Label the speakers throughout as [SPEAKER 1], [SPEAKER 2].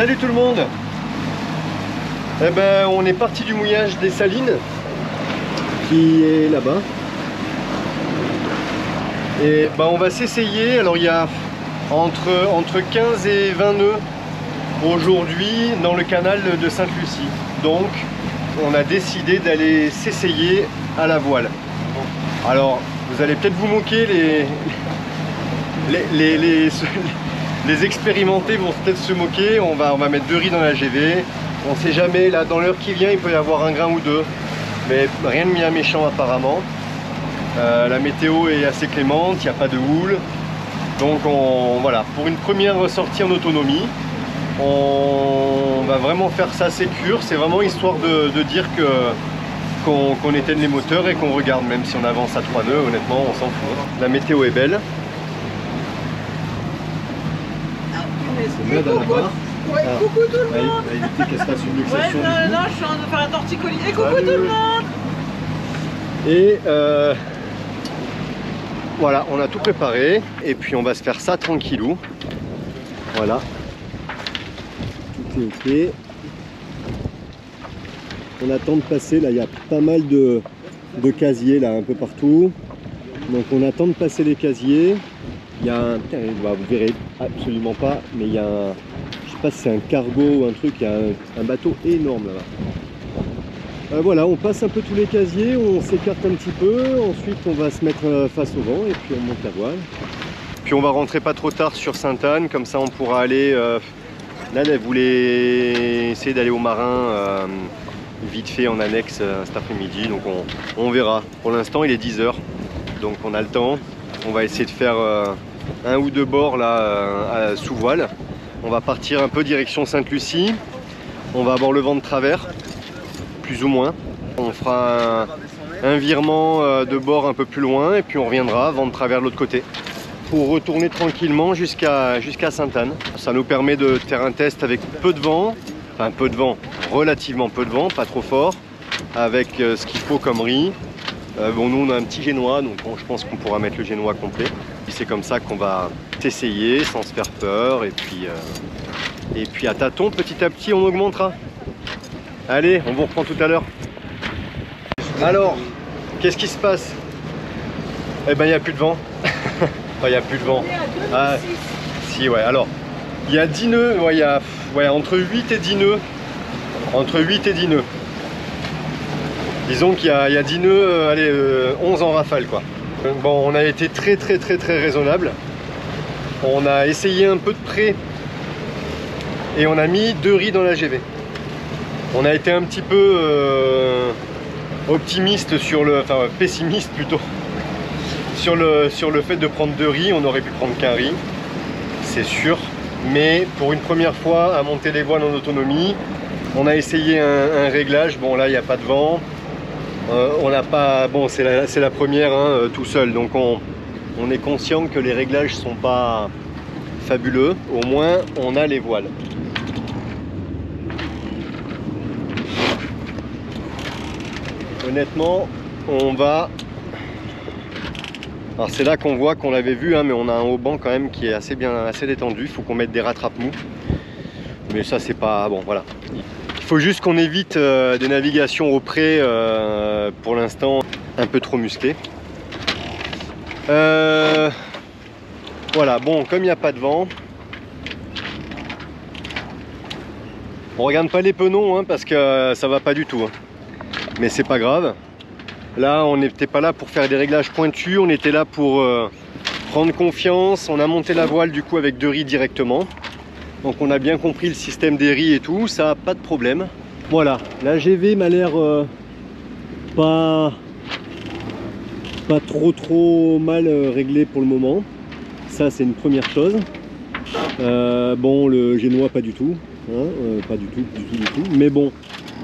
[SPEAKER 1] Salut tout le monde. Eh ben, on est parti du mouillage des Salines qui est là-bas. Et ben, on va s'essayer. Alors il y a entre 15 et 20 nœuds aujourd'hui dans le canal de Sainte-Lucie. Donc on a décidé d'aller s'essayer à la voile. Alors vous allez peut-être vous moquer, les expérimentés vont peut-être se moquer. On va mettre 2 riz dans la GV. On sait jamais, là dans l'heure qui vient il peut y avoir un grain ou deux, mais rien de bien méchant apparemment. La météo est assez clémente, il n'y a pas de houle. Donc voilà, pour une première sortie en autonomie, on va vraiment faire ça sécure. C'est vraiment histoire de dire qu'on éteigne les moteurs et qu'on regarde, même si on avance à 3 nœuds, honnêtement on s'en fout. La météo est belle. C'est bien là-bas.
[SPEAKER 2] Ouais, coucou tout le monde.
[SPEAKER 1] On va éviter qu'elle se fasse une luxation.
[SPEAKER 2] Ouais, non, je suis en train de faire un torticolis. Et coucou tout le monde.
[SPEAKER 1] Et voilà, on a tout préparé. Et puis on va se faire ça tranquillou. Voilà. Tout est ok. On attend de passer, là il y a pas mal de casiers là un peu partout. Donc on attend de passer les casiers. Il y a un... Vous verrez absolument pas, mais il y a un... Je sais pas si c'est un cargo ou un truc, il y a un bateau énorme là-bas. Voilà, on passe un peu tous les casiers, on s'écarte un petit peu, ensuite on va se mettre face au vent et puis on monte la voile. Puis on va rentrer pas trop tard sur Sainte-Anne, comme ça on pourra aller... Là, elle voulait essayer d'aller au marin vite fait en annexe cet après-midi, donc on verra. Pour l'instant il est 10 h, donc on a le temps. On va essayer de faire un ou deux bords là sous voile. On va partir un peu direction Sainte-Lucie. On va avoir le vent de travers, plus ou moins. On fera un virement de bord un peu plus loin et puis on reviendra, vent de travers de l'autre côté, pour retourner tranquillement jusqu'à Sainte-Anne. Ça nous permet de faire un test avec peu de vent, enfin peu de vent, relativement peu de vent, pas trop fort, avec ce qu'il faut comme riz. Bon, nous on a un petit génois, donc bon, je pense qu'on pourra mettre le génois complet. C'est comme ça qu'on va s'essayer sans se faire peur, et puis à tâtons, petit à petit on augmentera. Allez, on vous reprend tout à l'heure. Alors, qu'est-ce qui se passe? Eh ben il n'y a plus de vent. Enfin, il n'y a plus de vent. Ah, si, ouais, alors il y a 10 nœuds, ouais, il y a entre 8 et 10 nœuds. Entre 8 et 10 nœuds. Disons qu'il y a 10 nœuds, allez, 11 en rafale quoi. Bon, on a été très raisonnable. On a essayé un peu de près et on a mis 2 riz dans la GV. On a été un petit peu optimiste enfin pessimiste plutôt, sur le fait de prendre 2 riz. On aurait pu prendre qu'un riz, c'est sûr. Mais pour une première fois à monter les voiles en autonomie, on a essayé un réglage. Bon là il n'y a pas de vent. On n'a pas, bon c'est la première hein, tout seul, donc on est conscient que les réglages sont pas fabuleux. Au moins on a les voiles. Honnêtement on va, alors c'est là qu'on voit qu'on l'avait vu hein, mais on a un haut-banc quand même qui est assez détendu. Il faut qu'on mette des rattrape-mous, mais ça c'est pas bon, voilà. Il faut juste qu'on évite des navigations au près pour l'instant un peu trop musclées. Voilà, bon, comme il n'y a pas de vent, on regarde pas les penons hein, parce que ça va pas du tout. Hein. Mais c'est pas grave. Là, on n'était pas là pour faire des réglages pointus, on était là pour prendre confiance. On a monté la voile du coup avec 2 riz directement. Donc on a bien compris le système des riz et tout, ça pas de problème. Voilà, la GV m'a l'air pas trop mal réglé pour le moment. Ça c'est une première chose. Bon, le génois pas du tout, hein, pas du tout. Mais bon,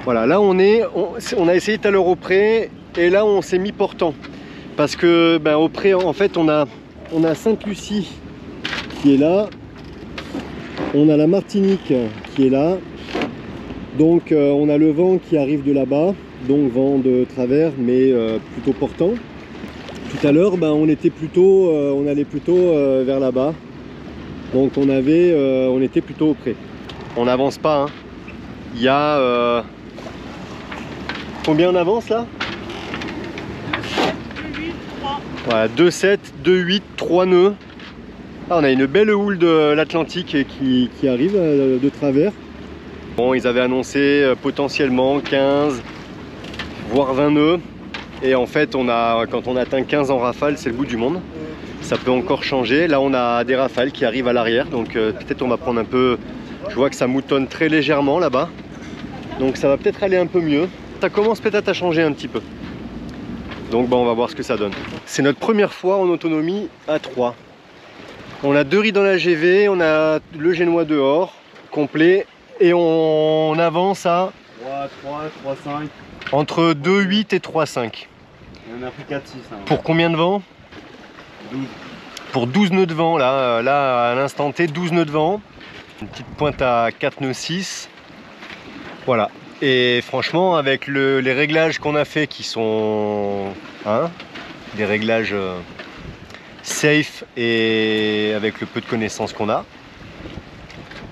[SPEAKER 1] voilà, là on a essayé tout à l'heure au près et là on s'est mis portant. Parce que ben, au près en fait on a Sainte-Lucie qui est là. On a la Martinique qui est là, donc on a le vent qui arrive de là-bas, donc vent de travers mais plutôt portant. Tout à l'heure ben, on allait plutôt vers là-bas, donc on était plutôt au près. On n'avance pas. Hein. Il y a... Combien on avance là?
[SPEAKER 2] 2, 8, 3.
[SPEAKER 1] Voilà, 2, 7, 2, 8, 3 nœuds. Ah, on a une belle houle de l'Atlantique qui arrive de travers. Bon, ils avaient annoncé potentiellement 15, voire 20 nœuds. Et en fait, quand on atteint 15 en rafale, c'est le bout du monde. Ça peut encore changer. Là, on a des rafales qui arrivent à l'arrière. Donc peut-être on va prendre un peu... Je vois que ça moutonne très légèrement là-bas. Donc ça va peut-être aller un peu mieux. Ça commence peut-être à changer un petit peu. Donc bon, on va voir ce que ça donne. C'est notre première fois en autonomie à 3. On a 2 riz dans la GV, on a le génois dehors, complet. Et on avance à
[SPEAKER 3] 3, 5.
[SPEAKER 1] entre 2, 8 et 3, 5.
[SPEAKER 3] On a pris 4, 6. Hein.
[SPEAKER 1] Pour combien de vent?
[SPEAKER 3] 12.
[SPEAKER 1] Pour 12 nœuds de vent, là à l'instant T, 12 nœuds de vent. Une petite pointe à 4 nœuds 6. Voilà. Et franchement, avec les réglages qu'on a fait qui sont des réglages safe et avec le peu de connaissances qu'on a,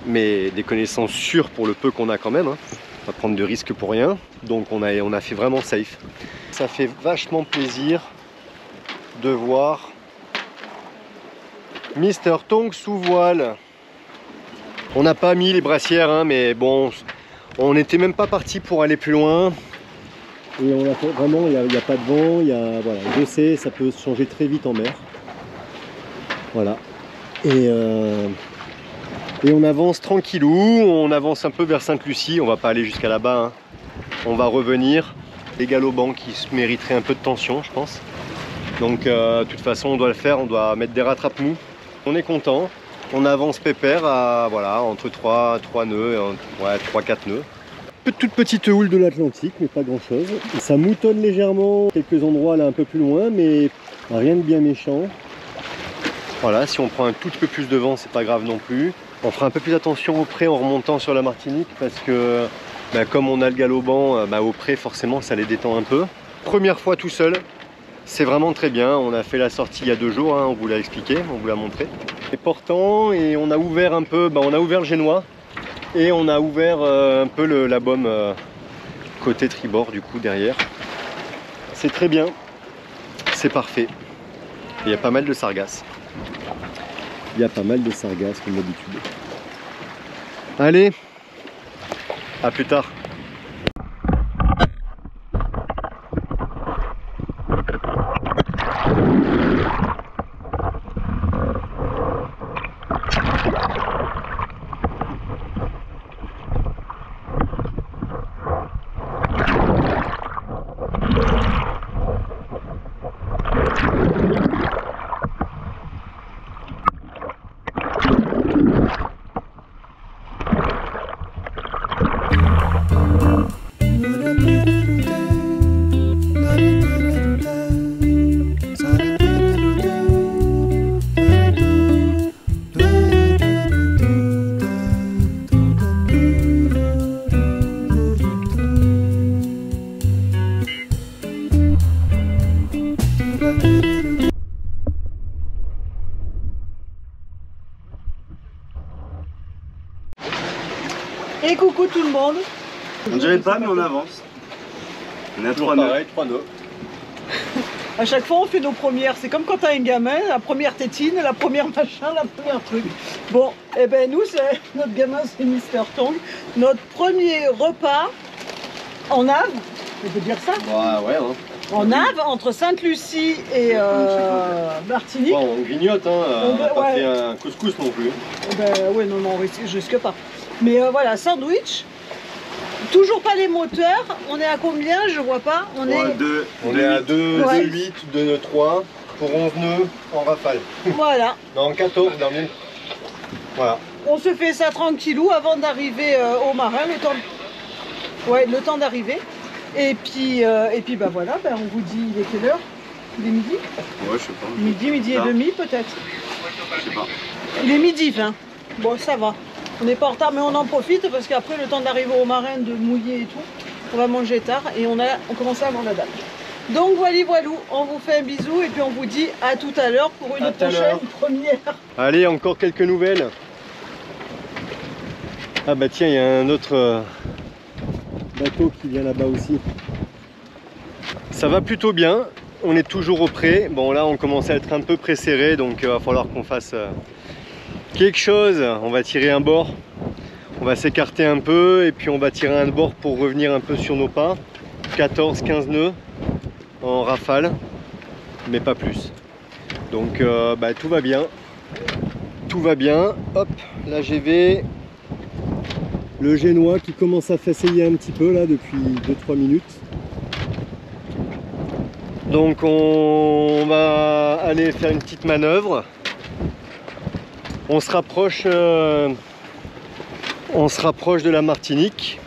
[SPEAKER 1] mais des connaissances sûres pour le peu qu'on a quand même, hein. On va prendre de risques pour rien, donc on a fait vraiment safe. Ça fait vachement plaisir de voir Mr Tongue sous voile. On n'a pas mis les brassières, hein, mais bon, on n'était même pas parti pour aller plus loin. Et on a fait, vraiment, il n'y a pas de vent, voilà, je sais, ça peut se changer très vite en mer. Voilà. Et on avance tranquillou, on avance un peu vers Sainte-Lucie, on va pas aller jusqu'à là-bas. Hein. On va revenir. Les galopants qui se mériteraient un peu de tension, je pense. Donc de toute façon, on doit le faire, on doit mettre des rattrapes-mous. On est content. On avance pépère à, voilà, entre 3 nœuds, ouais, 3-4 nœuds. Toute petite houle de l'Atlantique, mais pas grand chose. Ça moutonne légèrement, quelques endroits là un peu plus loin, mais rien de bien méchant. Voilà, si on prend un tout petit peu plus de vent, c'est pas grave non plus. On fera un peu plus attention au pré en remontant sur la Martinique, parce que comme on a le galopant, au pré forcément ça les détend un peu. Première fois tout seul, c'est vraiment très bien. On a fait la sortie il y a 2 jours, hein, on vous l'a expliqué, on vous l'a montré. C'est portant et on a ouvert un peu, on a ouvert le génois et on a ouvert un peu la baume côté tribord du coup derrière. C'est très bien, c'est parfait. Il y a pas mal de sargasses. Il y a pas mal de sargasses comme d'habitude. Allez, à plus tard.
[SPEAKER 2] Et coucou tout le monde.
[SPEAKER 3] On dirait pas, mais on avance. On est à 3 nœuds.
[SPEAKER 1] 3 nœuds.
[SPEAKER 2] À chaque fois on fait nos premières, c'est comme quand t'as un gamin, la première tétine, la première machin, la première truc. Bon, et ben nous, notre gamin c'est Mr Tongue. Notre premier repas en Ave, on peut dire ça?
[SPEAKER 1] Ouais, hein.
[SPEAKER 2] En Ave, entre Sainte-Lucie et Martinique.
[SPEAKER 1] Bon, on grignote, hein, on n'a pas fait un couscous non plus.
[SPEAKER 2] Ben ouais, non, on risque pas. Mais voilà, sandwich. Toujours pas les moteurs. On est à combien? Je vois pas. On est
[SPEAKER 1] à 2,
[SPEAKER 2] ouais.
[SPEAKER 1] 2, 8, 2, 3 pour 11 nœuds en rafale.
[SPEAKER 2] Voilà.
[SPEAKER 1] Non, 14 dernier. Voilà.
[SPEAKER 2] On se fait ça tranquillou avant d'arriver au marin, le temps d'arriver. Et puis voilà, on vous dit, il est quelle heure? Il est midi?
[SPEAKER 3] Ouais, je sais pas.
[SPEAKER 2] Midi et demi peut-être.
[SPEAKER 3] Je sais pas.
[SPEAKER 2] Il est midi 20. Bon, ça va. On n'est pas en retard, mais on en profite parce qu'après, le temps d'arriver au marin, de mouiller et tout, on va manger tard et on commence avant la date. Donc voilà, on vous fait un bisou et puis on vous dit à tout à l'heure pour une prochaine première.
[SPEAKER 1] Allez, encore quelques nouvelles. Ah bah tiens, il y a un autre bateau qui vient là-bas aussi. Ça va plutôt bien, on est toujours au près. Bon là on commence à être un peu pré-serré, donc il va falloir qu'on fasse quelque chose. On va tirer un bord, on va s'écarter un peu et puis on va tirer un bord pour revenir un peu sur nos pas. 14-15 nœuds en rafale, mais pas plus. Donc bah, tout va bien. Tout va bien. Hop, la GV. Le génois qui commence à faceiller un petit peu là depuis 2-3 minutes. Donc on va aller faire une petite manœuvre. On se rapproche de la Martinique.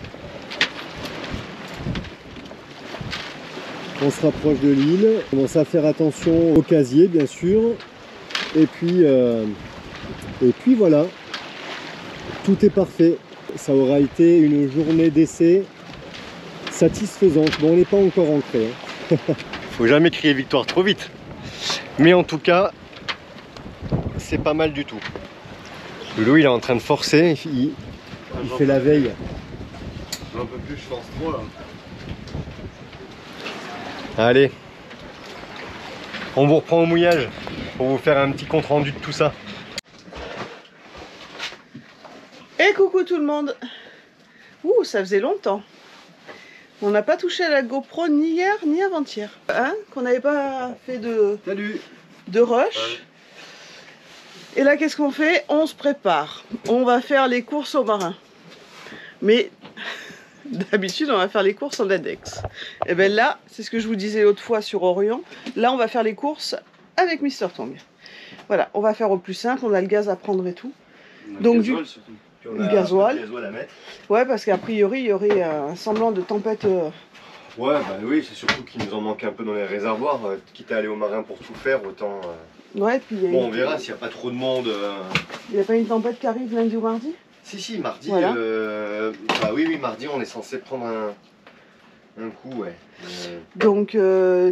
[SPEAKER 1] On se rapproche de l'île. On commence à faire attention au casier bien sûr. Et puis voilà. Tout est parfait. Ça aura été une journée d'essai satisfaisante. Bon, on n'est pas encore ancré. Hein. Faut jamais crier victoire trop vite. Mais en tout cas, c'est pas mal du tout. Louis il est en train de forcer, il fait la veille.
[SPEAKER 3] Un peu plus, je force trop là.
[SPEAKER 1] Allez, on vous reprend au mouillage pour vous faire un petit compte rendu de tout ça.
[SPEAKER 2] Et coucou tout le monde. Ouh, ça faisait longtemps. On n'a pas touché à la GoPro ni hier ni avant-hier. Hein, qu'on n'avait pas fait de rush. Et là, qu'est-ce qu'on fait? On se prépare. On va faire les courses au marin. Mais d'habitude, on va faire les courses en index. Et bien là, c'est ce que je vous disais l'autre fois sur Orion. Là, on va faire les courses avec Mr Tong. Voilà, on va faire au plus simple. On a le gaz à prendre et tout. Donc du gasoil
[SPEAKER 1] à mettre.
[SPEAKER 2] Ouais, parce qu'a priori, il y aurait un semblant de tempête.
[SPEAKER 1] Ouais, bah oui, c'est surtout qu'il nous en manque un peu dans les réservoirs. Quitte à aller au marin pour tout faire, autant...
[SPEAKER 2] Ouais, puis
[SPEAKER 1] bon, on verra s'il n'y a pas trop de monde.
[SPEAKER 2] Il n'y a pas une tempête qui arrive lundi ou mardi?
[SPEAKER 1] Si, mardi.
[SPEAKER 2] Voilà.
[SPEAKER 1] Bah oui, mardi, on est censé prendre un coup, ouais.
[SPEAKER 2] Donc,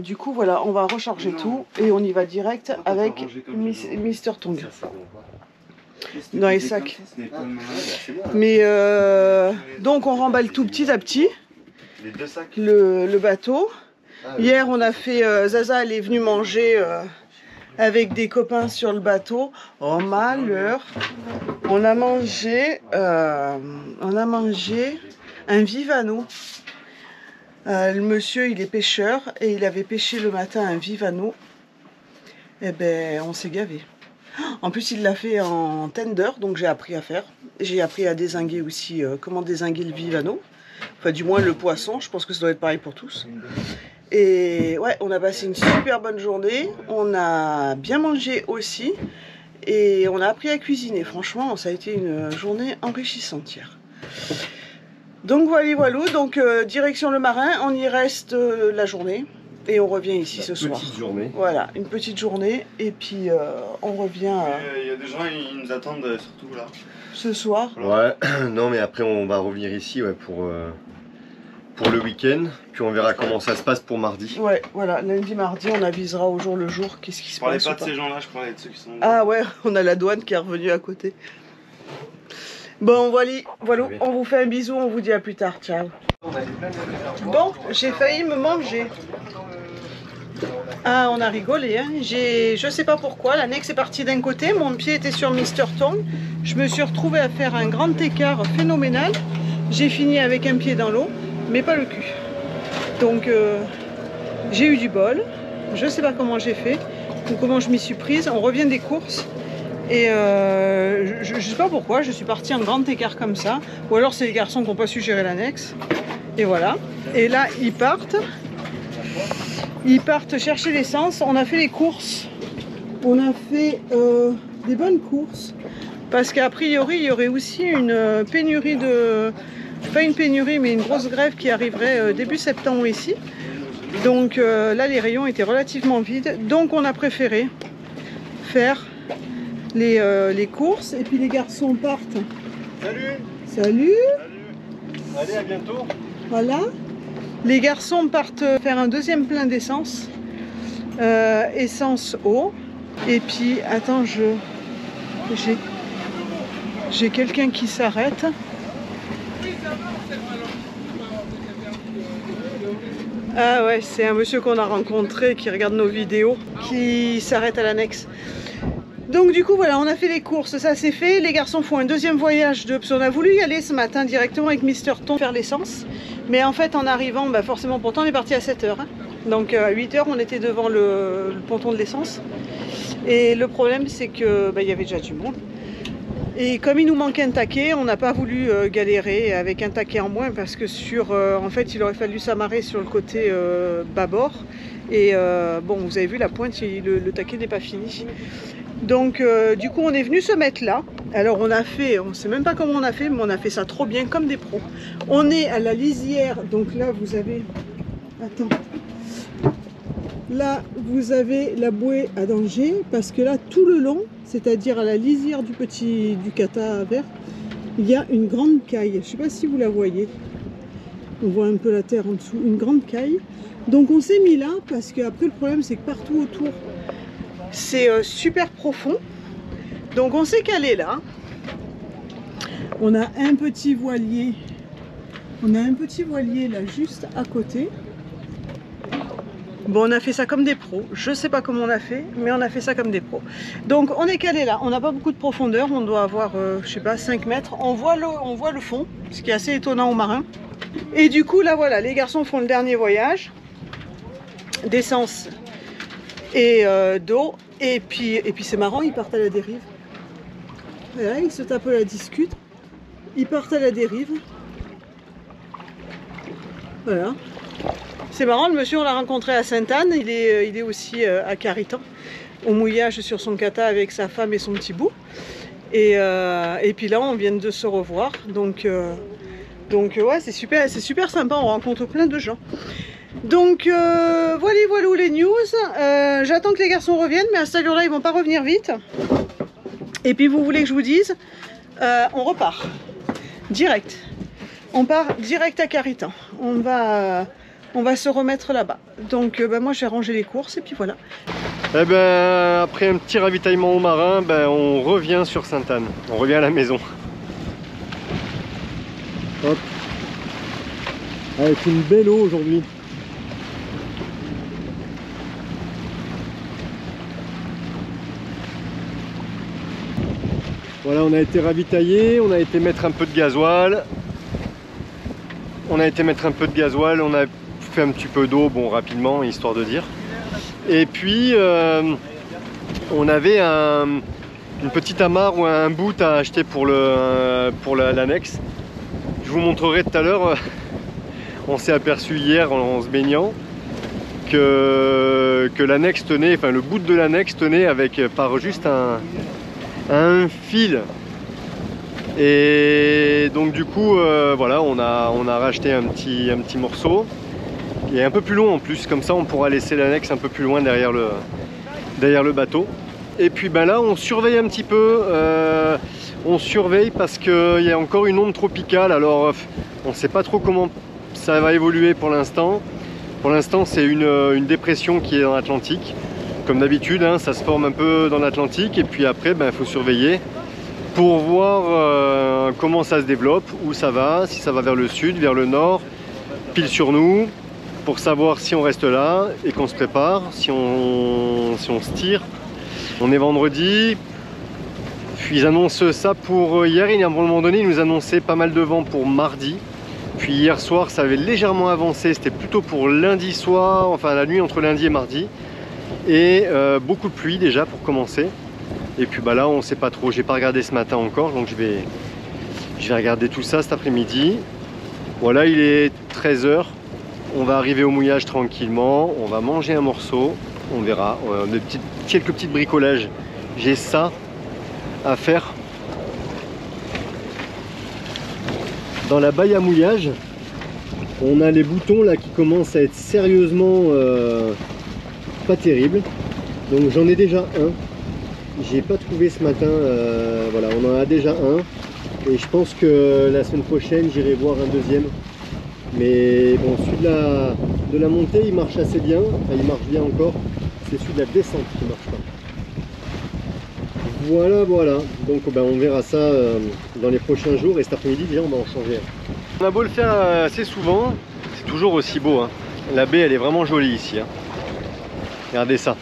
[SPEAKER 2] du coup, voilà, on va recharger tout et on y va direct avec Mr Tong. Dans les sacs. Mais donc, on remballe tout petit à petit.
[SPEAKER 1] Les deux sacs.
[SPEAKER 2] Le bateau. Hier, on a fait. Zaza, elle est venue manger. Avec des copains sur le bateau. Oh malheur! On a mangé un vivano. Le monsieur, il est pêcheur et il avait pêché le matin un vivano. Et ben, on s'est gavé. En plus, il l'a fait en tender, donc j'ai appris à faire. J'ai appris à dézinguer aussi comment dézinguer le vivano. Enfin, du moins le poisson. Je pense que ça doit être pareil pour tous. Et ouais, on a passé une super bonne journée, on a bien mangé aussi et on a appris à cuisiner. Franchement, ça a été une journée enrichissante hier. Donc voilà, donc direction le marin, on y reste la journée et on revient ici ce soir.
[SPEAKER 1] Petite journée.
[SPEAKER 2] Voilà, une petite journée et puis on revient.
[SPEAKER 3] Il y a des gens, ils nous attendent surtout là.
[SPEAKER 2] Ce soir.
[SPEAKER 1] Ouais, non mais après on va revenir ici ouais, pour le week-end, puis on verra comment ça se passe pour mardi. Ouais,
[SPEAKER 2] voilà, lundi, mardi, on avisera au jour le jour qu'est-ce qui se passe.
[SPEAKER 3] Je parlais pas de ces gens-là, je parlais de ceux qui sont...
[SPEAKER 2] Ah ouais, on a la douane qui est revenue à côté. Bon, voilà, on vous fait un bisou, on vous dit à plus tard, ciao. Bon, j'ai failli me manger. Ah, on a rigolé, hein. Je sais pas pourquoi, l'annexe est partie d'un côté, mon pied était sur Mr Tong. Je me suis retrouvée à faire un grand écart phénoménal. J'ai fini avec un pied dans l'eau, mais pas le cul. Donc j'ai eu du bol, je sais pas comment j'ai fait, ou comment je m'y suis prise. On revient des courses et je sais pas pourquoi, je suis partie en grand écart comme ça. Ou alors c'est les garçons qui n'ont pas su gérer l'annexe. Et voilà. Et là ils partent chercher l'essence. On a fait les courses, on a fait des bonnes courses. Parce qu'a priori il y aurait aussi une pénurie de... Pas une pénurie, mais une grosse grève qui arriverait début septembre ici. Donc là, les rayons étaient relativement vides. Donc on a préféré faire les courses. Et puis les garçons partent.
[SPEAKER 1] Salut!
[SPEAKER 2] Salut!
[SPEAKER 1] Allez, à bientôt!
[SPEAKER 2] Voilà. Les garçons partent faire un deuxième plein d'essence. Essence eau. Et puis, attends, j'ai quelqu'un qui s'arrête. Ah ouais, c'est un monsieur qu'on a rencontré qui regarde nos vidéos, qui s'arrête à l'annexe. Donc du coup voilà, on a fait les courses, ça c'est fait. Les garçons font un deuxième voyage de... On a voulu y aller ce matin directement avec Mister Ton faire l'essence. Mais en fait en arrivant, bah forcément pourtant on est parti à 7 h. Hein. Donc à 8 h on était devant le ponton de l'essence. Et le problème c'est que bah, y avait déjà du monde. Et comme il nous manquait un taquet, on n'a pas voulu galérer avec un taquet en moins parce que en fait il aurait fallu s'amarrer sur le côté bâbord. Et bon, vous avez vu la pointe, le taquet n'est pas fini. Donc du coup on est venu se mettre là. Alors on a fait, on ne sait même pas comment on a fait, mais on a fait ça trop bien comme des pros. On est à la lisière, donc là vous avez... Attends. Là vous avez la bouée à danger parce que là tout le long, c'est-à-dire à la lisière du cata vert, il y a une grande caille. Je ne sais pas si vous la voyez. On voit un peu la terre en dessous, une grande caille. Donc on s'est mis là parce qu'après le problème c'est que partout autour c'est super profond. Donc on s'est calé là. On a un petit voilier. On a un petit voilier là juste à côté. Bon, on a fait ça comme des pros. Je sais pas comment on a fait, mais on a fait ça comme des pros. Donc on est calé là. On n'a pas beaucoup de profondeur. On doit avoir, je sais pas, 5 mètres. On voit le fond, ce qui est assez étonnant aux marins. Et du coup là voilà, les garçons font le dernier voyage d'essence et d'eau. Et puis c'est marrant, ils partent à la dérive. Voilà, ils se tapent la discute. Ils partent à la dérive. Voilà. C'est marrant, le monsieur on l'a rencontré à Sainte-Anne, il est aussi à Caritan, au mouillage sur son kata avec sa femme et son petit bout. Et puis là on vient de se revoir, donc ouais c'est super sympa, on rencontre plein de gens. Donc voilà les news, j'attends que les garçons reviennent, mais à cette allure là ils vont pas revenir vite. Et puis vous voulez que je vous dise, on repart, direct. On part direct à Caritan, on va se remettre là-bas. Donc moi j'ai rangé les courses et puis voilà.
[SPEAKER 1] Eh ben, après un petit ravitaillement au marin, on revient sur Sainte-Anne. On revient à la maison. Hop. Avec une belle eau aujourd'hui. Voilà, on a été ravitaillé, on a été mettre un peu de gasoil. On a fait un petit peu d'eau, bon, rapidement, histoire de dire. Et puis, on avait une petite amarre ou un bout à acheter pour l'annexe. Je vous montrerai tout à l'heure. On s'est aperçu hier en se baignant que l'annexe tenait, enfin le bout de l'annexe tenait par juste un fil. Et donc du coup, voilà, on a racheté un petit morceau. Et un peu plus long en plus, comme ça on pourra laisser l'annexe un peu plus loin derrière le bateau. Et puis là on surveille un petit peu, on surveille parce qu'il y a encore une onde tropicale, alors on ne sait pas trop comment ça va évoluer pour l'instant. Pour l'instant c'est une dépression qui est dans l'Atlantique, comme d'habitude, hein, ça se forme un peu dans l'Atlantique et puis après il faut surveiller pour voir comment ça se développe, où ça va, si ça va vers le sud, vers le nord, pile sur nous. Pour savoir si on reste là et qu'on se prépare, si on se tire. On est vendredi, puis ils annoncent ça pour hier, à un moment donné ils nous annonçaient pas mal de vent pour mardi. Puis hier soir ça avait légèrement avancé, c'était plutôt pour lundi soir, enfin la nuit entre lundi et mardi. Et beaucoup de pluie déjà pour commencer. Et puis là on sait pas trop, j'ai pas regardé ce matin encore, donc je vais regarder tout ça cet après-midi. Voilà, il est 13 h. On va arriver au mouillage tranquillement, on va manger un morceau, on verra. On a quelques petits bricolages. J'ai ça à faire. Dans la baille à mouillage, on a les boutons là qui commencent à être sérieusement pas terribles. Donc j'en ai déjà un. J'ai pas trouvé ce matin. Voilà, on en a déjà un. Et je pense que la semaine prochaine, j'irai voir un deuxième. Mais bon, celui de la montée il marche assez bien, enfin il marche bien encore, c'est celui de la descente qui marche pas. Voilà, donc on verra ça dans les prochains jours et cet après-midi déjà on va en changer un. On a beau le faire assez souvent, c'est toujours aussi beau. Hein. La baie, elle est vraiment jolie ici. Hein. Regardez ça.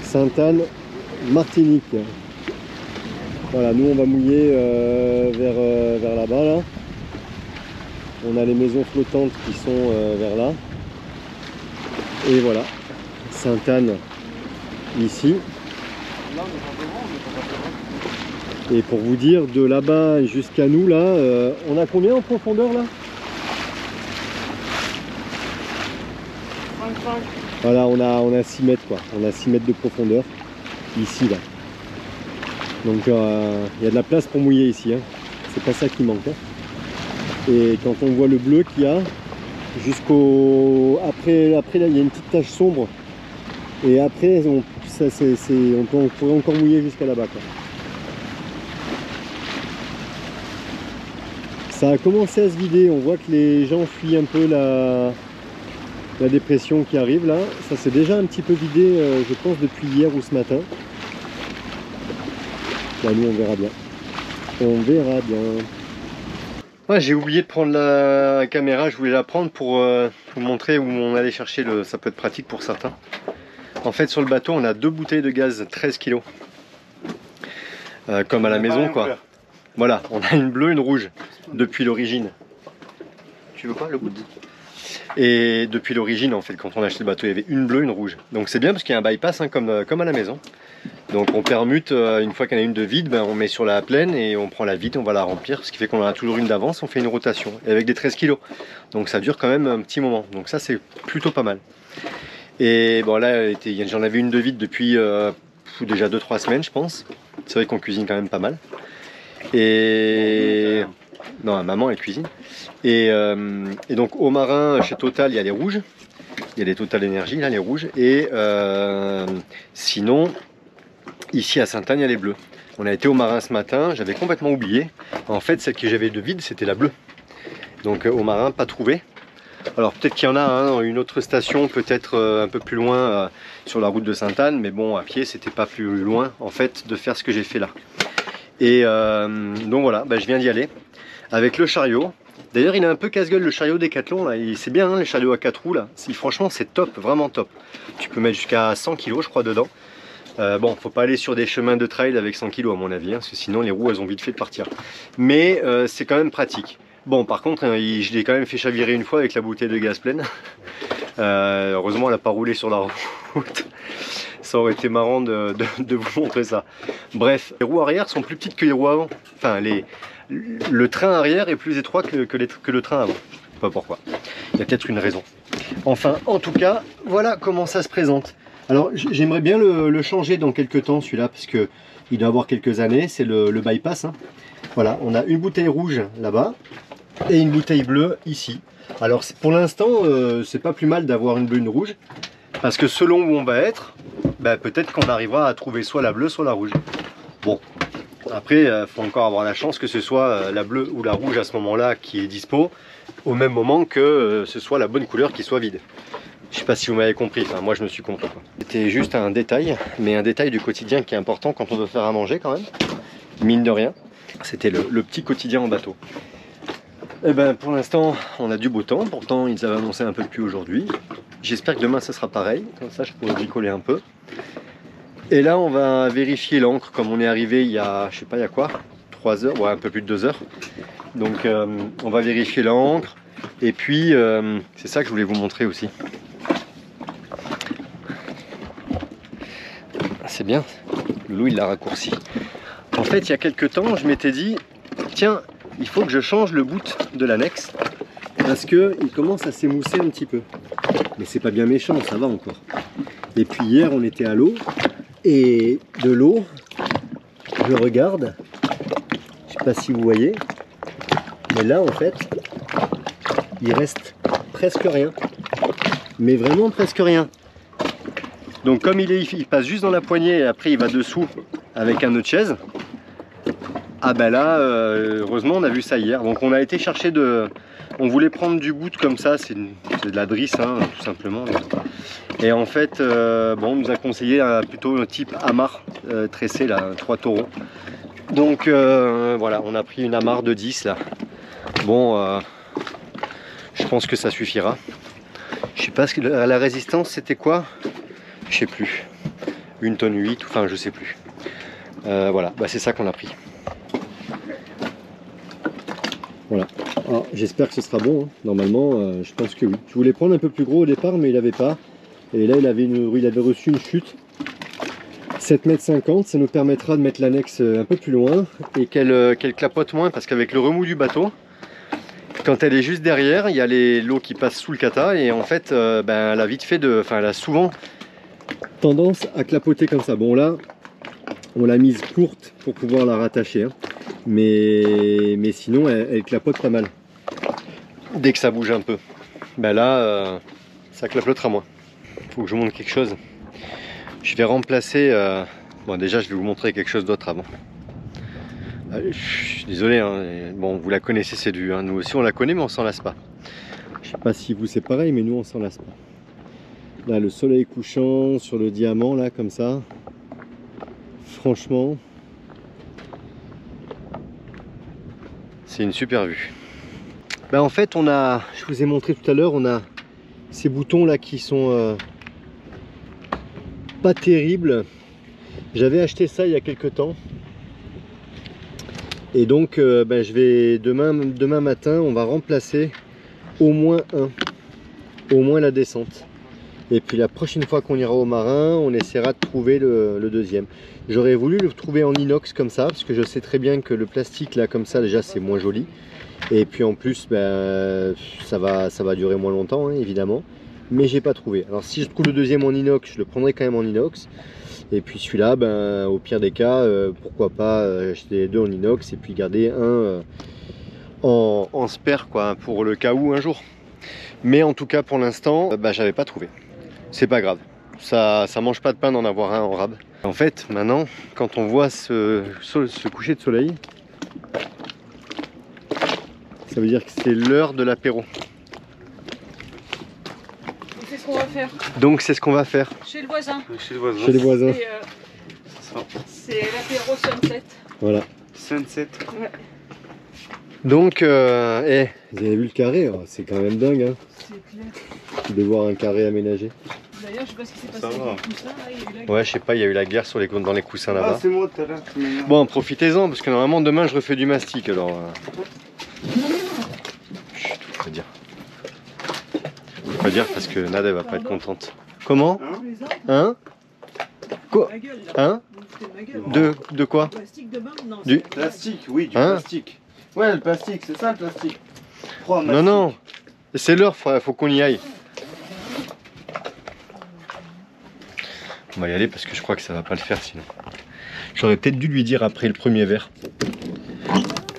[SPEAKER 1] Sainte-Anne, Martinique. Voilà, nous on va mouiller vers là-bas. Là. On a les maisons flottantes qui sont vers là. Et voilà, Sainte-Anne ici. Et pour vous dire, de là-bas jusqu'à nous, là, on a combien en profondeur là?
[SPEAKER 2] 5.
[SPEAKER 1] Voilà, on a 6 mètres quoi. On a 6 mètres de profondeur ici là. Donc il y a de la place pour mouiller ici. Hein. C'est pas ça qui manque. Hein. Et quand on voit le bleu qu'il y a, jusqu'au. Après là, il y a une petite tache sombre. Et après, on pourrait encore mouiller jusqu'à là-bas. Ça a commencé à se vider. On voit que les gens fuient un peu la dépression qui arrive là. Ça s'est déjà un petit peu vidé, je pense, depuis hier ou ce matin. Là, nous, on verra bien. On verra bien. Ouais, j'ai oublié de prendre la caméra. Je voulais la prendre pour vous montrer où on allait chercher le. Ça peut être pratique pour certains. En fait, sur le bateau, on a 2 bouteilles de gaz 13 kg. Comme à la maison, quoi. Voilà, on a une bleue, une rouge, depuis l'origine. Tu veux quoi, le bout? Et depuis l'origine, en fait, quand on a acheté le bateau, il y avait une bleue, une rouge. Donc c'est bien parce qu'il y a un bypass, hein, comme à la maison. Donc on permute, une fois qu'il y en a une de vide, ben, on met sur la pleine et on prend la vide, on va la remplir. Ce qui fait qu'on en a toujours une d'avance, on fait une rotation. Et avec des 13 kg. Donc ça dure quand même un petit moment. Donc ça, c'est plutôt pas mal. Et bon là, j'en avais une de vide depuis déjà 2-3 semaines, je pense. C'est vrai qu'on cuisine quand même pas mal. Et non, maman elle cuisine. Et donc au marin chez Total, il y a les rouges. Il y a les Total Énergie, là, les rouges. Et sinon, ici à Sainte-Anne, il y a les bleus. On a été au marin ce matin, j'avais complètement oublié. En fait, celle que j'avais de vide, c'était la bleue. Donc au marin, pas trouvé. Alors peut-être qu'il y en a une autre station, peut-être un peu plus loin sur la route de Sainte-Anne, mais bon, à pied, c'était pas plus loin en fait de faire ce que j'ai fait là. Et donc voilà, bah, je viens d'y aller avec le chariot. D'ailleurs, il est un peu casse-gueule le chariot Décathlon là. C'est bien hein, les chariots à 4 roues là. Franchement, c'est top, vraiment top. Tu peux mettre jusqu'à 100 kg, je crois, dedans. Bon, faut pas aller sur des chemins de trail avec 100 kg à mon avis, hein, parce que sinon les roues elles ont vite fait de partir. Mais c'est quand même pratique. Bon, par contre, je l'ai quand même fait chavirer une fois avec la bouteille de gaz pleine. Heureusement, elle n'a pas roulé sur la route. Ça aurait été marrant de vous montrer ça. Bref, les roues arrière sont plus petites que les roues avant. Enfin, le train arrière est plus étroit que le train avant. Je sais pas pourquoi. Il y a peut-être une raison. Enfin, en tout cas, voilà comment ça se présente. Alors, j'aimerais bien le changer dans quelques temps, celui-là, parce que il doit avoir quelques années. C'est le bypass. Hein. Voilà, on a une bouteille rouge là-bas et une bouteille bleue ici. Alors, pour l'instant, c'est pas plus mal d'avoir une bleue et une rouge. Parce que selon où on va être, bah, peut-être qu'on arrivera à trouver soit la bleue, soit la rouge. Bon, après, il faut encore avoir la chance que ce soit la bleue ou la rouge à ce moment-là qui est dispo, au même moment que ce soit la bonne couleur qui soit vide. Je sais pas si vous m'avez compris, enfin, moi je me suis compris. C'était juste un détail, mais un détail du quotidien qui est important quand on veut faire à manger quand même, mine de rien. C'était le petit quotidien en bateau. Et ben pour l'instant, on a du beau temps, pourtant ils avaient annoncé un peu de pluie aujourd'hui. J'espère que demain ça sera pareil, comme ça je pourrai bricoler un peu. Et là on va vérifier l'encre, comme on est arrivé il y a, je sais pas il y a quoi, 3 heures, ouais un peu plus de 2 heures. Donc on va vérifier l'encre, et puis c'est ça que je voulais vous montrer aussi. C'est bien, Loulou il l'a raccourci. En fait il y a quelques temps je m'étais dit, tiens il faut que je change le bout de l'annexe, parce que il commence à s'émousser un petit peu. Mais c'est pas bien méchant, ça va encore. Et puis hier on était à l'eau, et de l'eau, je regarde, je sais pas si vous voyez, mais là en fait, il reste presque rien. Mais vraiment presque rien. Donc comme il passe juste dans la poignée et après il va dessous avec un nœud de chaise, ah ben là, heureusement on a vu ça hier. Donc on a été chercher on voulait prendre du bout comme ça, c'est de la drisse hein, tout simplement. Et en fait, bon, on nous a conseillé plutôt un type amarre tressé, là, 3 taureaux. Donc voilà, on a pris une amarre de 10 là. Bon, je pense que ça suffira. Je sais pas, la résistance c'était quoi? Je sais plus. 1 tonne 8, enfin je sais plus. Voilà, bah, c'est ça qu'on a pris. Voilà. J'espère que ce sera bon, hein. Normalement, je pense que oui. Je voulais prendre un peu plus gros au départ, mais il n'avait pas. Et là, il avait reçu une chute. 7,50 m, ça nous permettra de mettre l'annexe un peu plus loin et qu'elle clapote moins, parce qu'avec le remous du bateau, quand elle est juste derrière, il y a l'eau qui passe sous le kata et en fait, elle a vite fait elle a souvent tendance à clapoter comme ça. Bon là, on l'a mise courte pour pouvoir la rattacher, hein. Mais sinon, elle clapote pas mal. Dès que ça bouge un peu, ben là, ça clapotera moins. Faut que je vous montre quelque chose. Je vais remplacer... Bon, déjà, je vais vous montrer quelque chose d'autre avant. Je suis désolé, hein. Bon, vous la connaissez cette vue, hein. Nous aussi, on la connaît, mais on s'en lasse pas. Je sais pas si vous, c'est pareil, mais nous, on s'en lasse pas. Là, le soleil couchant sur le diamant, là, comme ça. Franchement, c'est une super vue. Ben, en fait, on a... Je vous ai montré tout à l'heure, on a ces boutons, là, qui sont... pas terrible. J'avais acheté ça il y a quelques temps et donc je vais demain matin on va remplacer au moins la descente, et puis la prochaine fois qu'on ira au marin on essaiera de trouver le deuxième. J'aurais voulu le trouver en inox comme ça, parce que je sais très bien que le plastique là comme ça déjà c'est moins joli, et puis en plus ça va durer moins longtemps, hein, évidemment. Mais j'ai pas trouvé. Alors si je trouve le deuxième en inox, je le prendrai quand même en inox. Et puis celui-là, au pire des cas, pourquoi pas acheter les deux en inox et puis garder un en spare, quoi, pour le cas où un jour. Mais en tout cas pour l'instant, j'avais pas trouvé. C'est pas grave. Ça mange pas de pain d'en avoir un en rab. En fait, maintenant, quand on voit ce coucher de soleil, ça veut dire que c'est l'heure de l'apéro.
[SPEAKER 2] On va faire.
[SPEAKER 1] Donc c'est ce qu'on va faire.
[SPEAKER 2] Chez le voisin.
[SPEAKER 3] Chez le voisin.
[SPEAKER 1] Chez les voisins.
[SPEAKER 2] C'est l'apéro Sunset.
[SPEAKER 1] Voilà.
[SPEAKER 3] Sunset.
[SPEAKER 2] Ouais.
[SPEAKER 1] Donc, vous avez vu le carré? C'est quand même dingue, hein,
[SPEAKER 2] C'est clair.
[SPEAKER 1] de voir un carré aménagé.
[SPEAKER 2] D'ailleurs, je sais pas ce qui s'est passé
[SPEAKER 3] Ça
[SPEAKER 2] avec
[SPEAKER 3] va.
[SPEAKER 2] les coussins. Là, il y a eu la guerre.
[SPEAKER 1] Ouais, je sais pas, il y a eu la guerre dans les coussins là-bas.
[SPEAKER 3] Ah, c'est moi tout à l'heure.
[SPEAKER 1] Bon, profitez-en, parce que normalement demain je refais du mastic, alors... Chut, faut pas dire. Faut pas dire parce que Nada elle va pas être contente. Comment?
[SPEAKER 2] Les autres,
[SPEAKER 1] Hein? Quoi?
[SPEAKER 2] ma gueule, là.
[SPEAKER 1] Hein?
[SPEAKER 2] Vous vous foutez de ma gueule.
[SPEAKER 1] De quoi?
[SPEAKER 2] Le plastique de bain? Non.
[SPEAKER 1] Du-
[SPEAKER 2] c'est-
[SPEAKER 3] Plastique, oui, du
[SPEAKER 1] Hein?
[SPEAKER 3] plastique. Ouais, le plastique, c'est ça le plastique. Prends un
[SPEAKER 1] Non,
[SPEAKER 3] mastic.
[SPEAKER 1] non, c'est l'heure, faut qu'on y aille. On va y aller parce que je crois que ça va pas le faire sinon. J'aurais peut-être dû lui dire après le premier verre.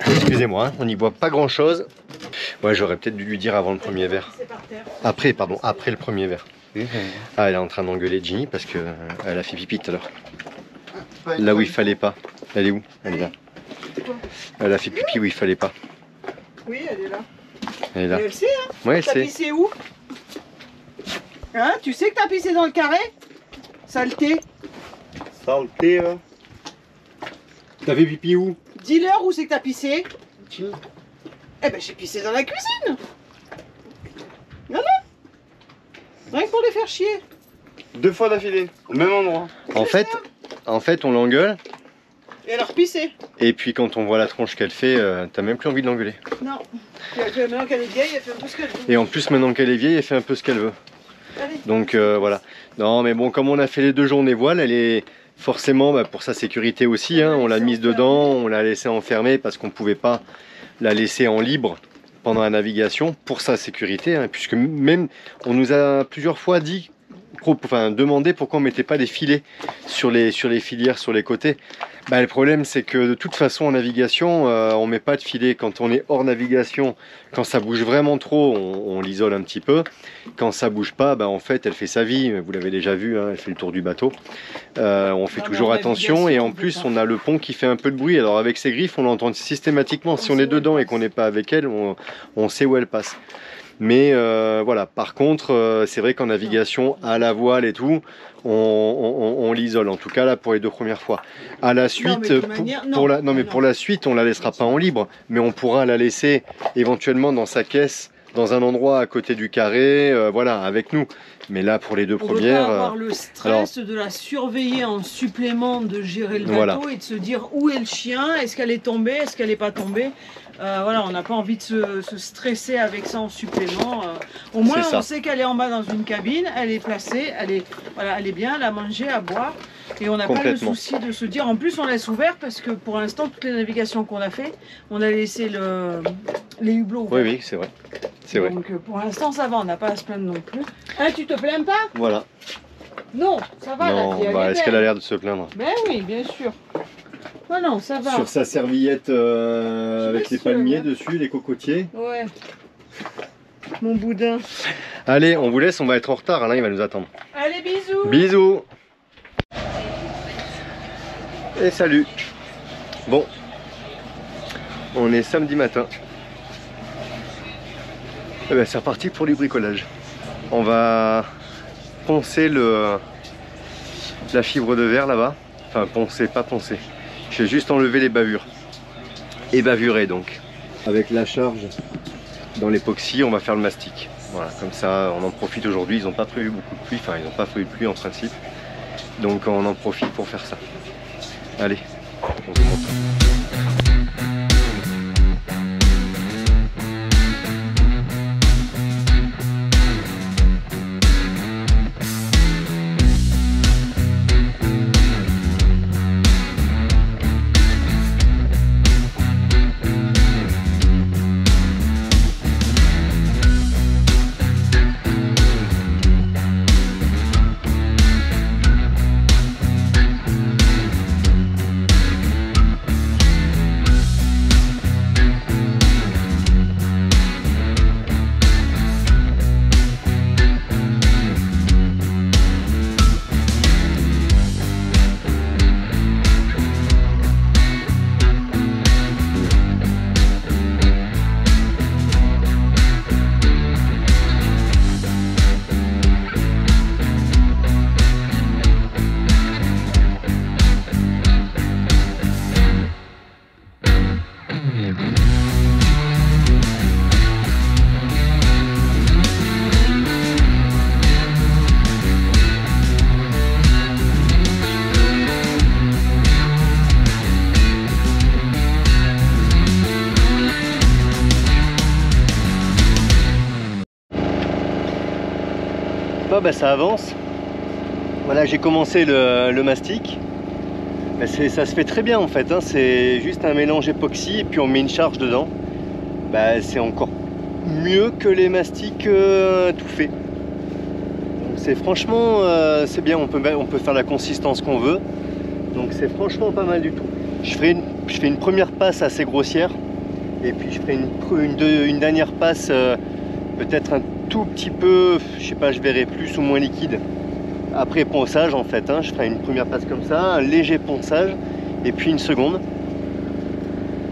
[SPEAKER 1] Excusez-moi, hein, on n'y voit pas grand chose. Ouais, j'aurais peut-être dû lui dire avant le premier verre.
[SPEAKER 2] C'est par terre.
[SPEAKER 1] Après, pardon, après le premier verre. Ah, elle est en train d'engueuler Ginny parce que elle a fait pipi tout à l'heure. Là où il fallait pas. Elle est où? Elle est là. Elle a fait pipi où il fallait pas.
[SPEAKER 2] Oui, elle est là.
[SPEAKER 1] Elle est là.
[SPEAKER 2] Et elle sait, hein?
[SPEAKER 1] Ouais, elle
[SPEAKER 2] T'as
[SPEAKER 1] sait.
[SPEAKER 2] pissé où? Hein? Tu sais que t'as pissé dans le carré? Saleté.
[SPEAKER 3] Saleté, là.
[SPEAKER 1] T'as fait pipi où?
[SPEAKER 2] Dis-leur où c'est que t'as pissé. Eh ben, j'ai pissé dans la cuisine. Voilà. Rien que pour les faire chier.
[SPEAKER 3] 2 fois d'affilée, au même endroit.
[SPEAKER 1] En fait, on l'engueule.
[SPEAKER 2] Et alors pisser.
[SPEAKER 1] Et puis quand on voit la tronche qu'elle fait, t'as même plus envie de l'engueuler.
[SPEAKER 2] Non. Maintenant qu'elle est vieille, elle fait un peu ce qu'elle veut.
[SPEAKER 1] Et en plus, maintenant qu'elle est vieille, elle fait un peu ce qu'elle veut.
[SPEAKER 2] Allez.
[SPEAKER 1] Donc voilà. Non, mais bon, comme on a fait les 2 journées voile, elle est forcément pour sa sécurité aussi. Hein, on l'a mise dedans, on l'a laissée enfermée parce qu'on ne pouvait pas la laisser en libre pendant la navigation pour sa sécurité. Hein, puisque même, on nous a plusieurs fois dit, demandé pourquoi on ne mettait pas des filets sur les filières, sur les côtés. Le problème c'est que de toute façon en navigation on met pas de filet. Quand on est hors navigation, quand ça bouge vraiment trop on l'isole un petit peu. Quand ça bouge pas, en fait elle fait sa vie, vous l'avez déjà vu, hein, elle fait le tour du bateau. On fait toujours attention, et en plus on a le pont qui fait un peu de bruit. Alors avec ses griffes on l'entend systématiquement. Si on est dedans et qu'on n'est pas avec elle, on sait où elle passe. Mais voilà, par contre, c'est vrai qu'en navigation à la voile et tout, on l'isole. En tout cas là pour les 2 premières fois. À la suite, pour la suite, on la laissera pas en libre, mais on pourra la laisser éventuellement dans sa caisse, dans un endroit à côté du carré, voilà, avec nous. Mais là, pour les 2 premières...
[SPEAKER 2] On ne veut pas avoir le stress de la surveiller en supplément, de gérer le bateau
[SPEAKER 1] voilà.
[SPEAKER 2] Et de se dire où est le chien, est-ce qu'elle est tombée, est-ce qu'elle n'est pas tombée. Voilà, on n'a pas envie de se stresser avec ça en supplément. Au moins, on sait qu'elle est en bas dans une cabine, elle est placée, elle est bien, elle a mangé, à boire. Et on n'a pas le souci de se dire, en plus on laisse ouvert parce que pour l'instant, toutes les navigations qu'on a fait, on a laissé les hublots ouverts.
[SPEAKER 1] Oui, c'est vrai. C'est vrai.
[SPEAKER 2] Donc pour l'instant ça va, on n'a pas à se plaindre non plus. Hein, tu te plains pas?
[SPEAKER 1] Voilà.
[SPEAKER 2] Non, ça va.
[SPEAKER 1] Non, est-ce qu'elle a l'air de se plaindre?
[SPEAKER 2] Ben oui, bien sûr. Non, non, ça va.
[SPEAKER 1] Sur sa serviette avec les palmiers dessus, les cocotiers.
[SPEAKER 2] Ouais. Mon boudin.
[SPEAKER 1] Allez, on vous laisse, on va être en retard. Alain, il va nous attendre.
[SPEAKER 2] Allez, bisous.
[SPEAKER 1] Bisous. Et salut. Bon, on est samedi matin. Eh ben, c'est reparti pour du bricolage. On va poncer la fibre de verre là-bas. Enfin, poncer, pas poncer. Je vais juste enlever les bavures. Et bavurer donc. Avec la charge dans l'époxy, on va faire le mastic. Voilà, comme ça, on en profite aujourd'hui. Ils n'ont pas prévu beaucoup de pluie. Enfin, ils n'ont pas prévu de pluie en principe. Donc, on en profite pour faire ça. Allez, on vous montre. Bon, bah, ça avance. Voilà, j'ai commencé le mastic. Ça se fait très bien en fait, hein. C'est juste un mélange époxy et puis on met une charge dedans. Bah, c'est encore mieux que les mastiques tout faits. C'est franchement c'est bien, on peut faire la consistance qu'on veut. Donc c'est franchement pas mal du tout. Je fais une première passe assez grossière et puis je ferai une dernière passe peut-être un tout petit peu, je sais pas, je verrai plus ou moins liquide après ponçage en fait, hein. Je ferai une première passe comme ça, un léger ponçage et puis une seconde.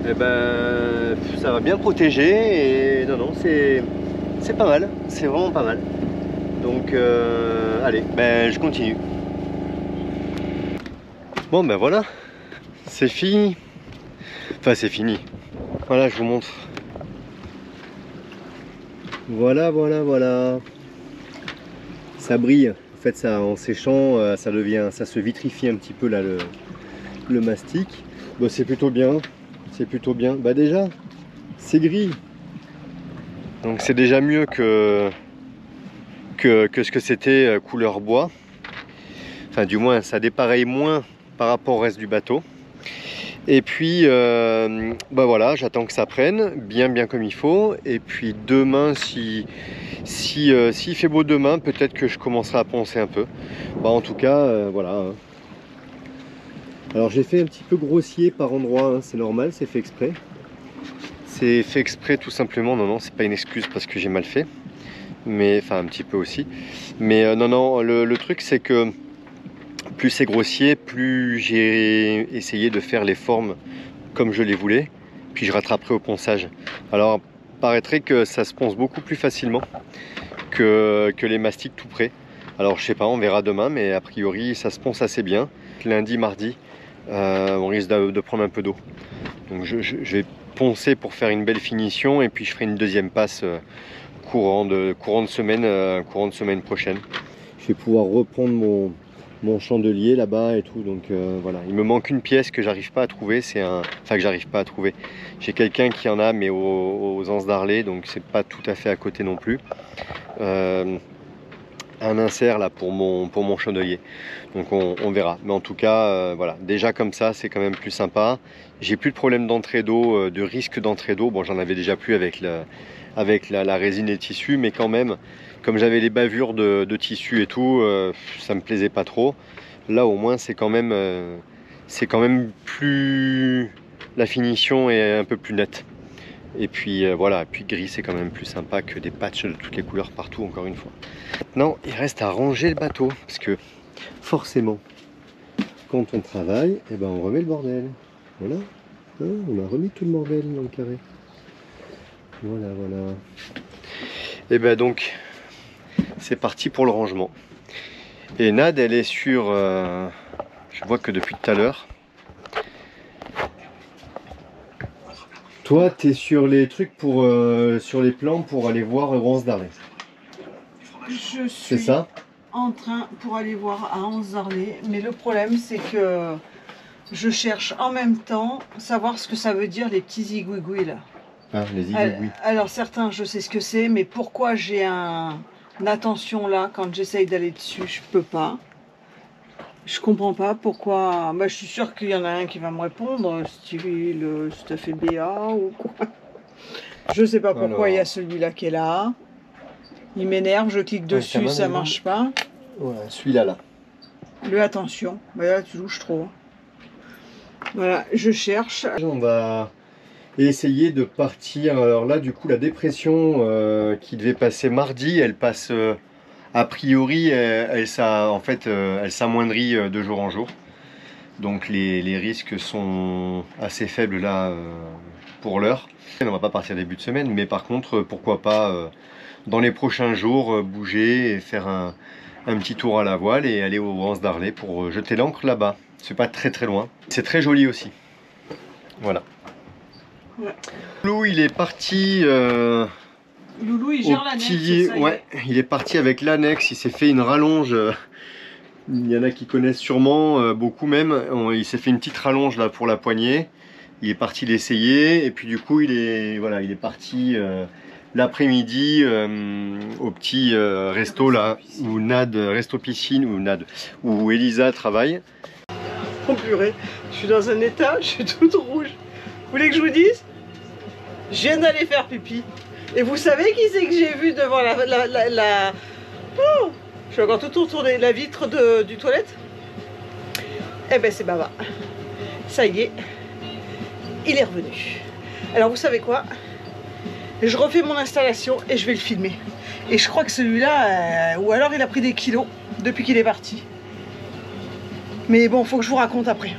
[SPEAKER 1] Et ben ça va bien protéger et non c'est pas mal, c'est vraiment pas mal. Donc allez, ben je continue. Bon ben voilà, c'est fini. Enfin c'est fini. Voilà, je vous montre. Voilà. Ça brille. En fait, ça, en séchant, ça se vitrifie un petit peu là le mastic. Bon, c'est plutôt bien. C'est plutôt bien. Bah déjà, c'est gris. Donc c'est déjà mieux que ce que c'était couleur bois. Enfin, du moins, ça dépareille moins par rapport au reste du bateau. Et puis bah voilà, j'attends que ça prenne bien comme il faut. Et puis demain, s'il fait beau demain, peut-être que je commencerai à poncer un peu. Bah en tout cas, voilà. Alors j'ai fait un petit peu grossier par endroit, hein, c'est normal, c'est fait exprès. C'est fait exprès tout simplement, non, c'est pas une excuse parce que j'ai mal fait. Mais, enfin un petit peu aussi. Mais non, le truc c'est que plus c'est grossier, plus j'ai essayé de faire les formes comme je les voulais, puis je rattraperai au ponçage. Alors paraîtrait que ça se ponce beaucoup plus facilement que les mastiques tout près. Alors je sais pas, on verra demain, mais a priori ça se ponce assez bien. Lundi, mardi, on risque de prendre un peu d'eau. Donc je vais poncer pour faire une belle finition et puis je ferai une deuxième passe courant de semaine prochaine. Je vais pouvoir reprendre mon chandelier là-bas et tout, donc voilà. Il me manque une pièce que j'arrive pas à trouver, j'ai quelqu'un qui en a, mais aux Anses d'Arlay, donc c'est pas tout à fait à côté non plus. Un insert là pour mon chandelier, donc on verra, mais en tout cas voilà, déjà comme ça c'est quand même plus sympa. J'ai plus de problème d'entrée d'eau, de risque d'entrée d'eau. Bon, j'en avais déjà plus avec la résine et le tissu, mais quand même, comme j'avais les bavures de tissu et tout, ça me plaisait pas trop. Là au moins c'est quand même plus, la finition est un peu plus nette. Et puis voilà, et puis gris c'est quand même plus sympa que des patchs de toutes les couleurs partout, encore une fois. Maintenant il reste à ranger le bateau, parce que forcément quand on travaille, eh ben, on remet le bordel. Voilà, hein, on a remis tout le bordel dans le carré. Voilà, voilà. Et ben donc c'est parti pour le rangement. Et Nad, elle est sur, je vois que depuis tout à l'heure. Toi, tu es sur les trucs sur les plans pour aller voir Anses d'Arlay.
[SPEAKER 2] Je
[SPEAKER 1] C'est
[SPEAKER 2] suis
[SPEAKER 1] ça?
[SPEAKER 2] en train pour aller voir à Anses d'Arlay, mais le problème c'est que je cherche en même temps savoir ce que ça veut dire les petits zigouigouis là.
[SPEAKER 1] Ah, les zigouigouis.
[SPEAKER 2] Alors certains je sais ce que c'est, mais pourquoi j'ai une attention là quand j'essaye d'aller dessus, je peux pas. Je comprends pas pourquoi. Bah, je suis sûre qu'il y en a un qui va me répondre, style stuff et BA ou quoi. Je sais pas pourquoi il y a celui-là qui est là. Il m'énerve, je clique dessus, ça marche pas.
[SPEAKER 1] Voilà, celui-là là.
[SPEAKER 2] Le attention, bah là tu louches trop. Voilà, je cherche.
[SPEAKER 1] On va essayer de partir. Alors là, du coup, la dépression qui devait passer mardi, elle passe a priori, elle s'amoindrit de jour en jour. Donc les risques sont assez faibles là pour l'heure. On va pas partir début de semaine, mais par contre, pourquoi pas dans les prochains jours bouger et faire un petit tour à la voile et aller aux Anses d'Arlay pour jeter l'ancre là-bas. C'est pas très très loin. C'est très joli aussi. Voilà.
[SPEAKER 2] Ouais.
[SPEAKER 1] Loulou, il est parti.
[SPEAKER 2] Loulou, il gère l'annexe.
[SPEAKER 1] Ouais, il est parti avec l'annexe. Il s'est fait une rallonge. Il y en a qui connaissent sûrement, beaucoup même. Il s'est fait une petite rallonge là pour la poignée. Il est parti l'essayer et puis du coup il est parti l'après-midi au petit resto là où resto piscine où Elisa travaille.
[SPEAKER 2] Oh purée, je suis dans un état, je suis toute rouge. Vous voulez que je vous dise? Je viens d'aller faire pipi. Et vous savez qui c'est que j'ai vu devant la... Oh, je suis encore tout autour de la vitre du toilette. Eh ben c'est Baba. Ça y est, il est revenu. Alors vous savez quoi? Je refais mon installation et je vais le filmer. Et je crois que celui-là, ou alors il a pris des kilos depuis qu'il est parti. Mais bon, faut que je vous raconte après.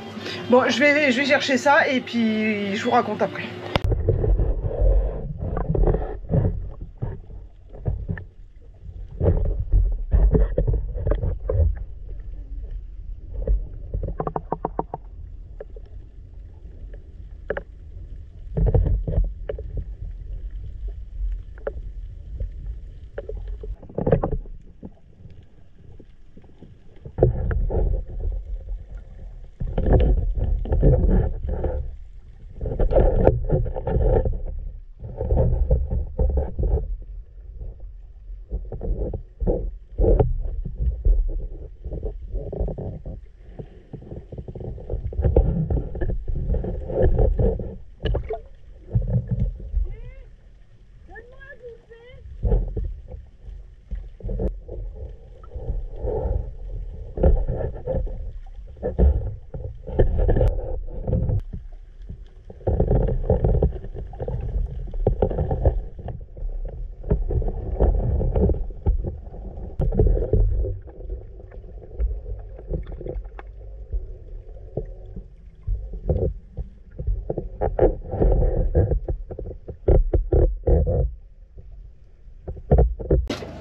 [SPEAKER 2] Bon, je vais chercher ça et puis je vous raconte après.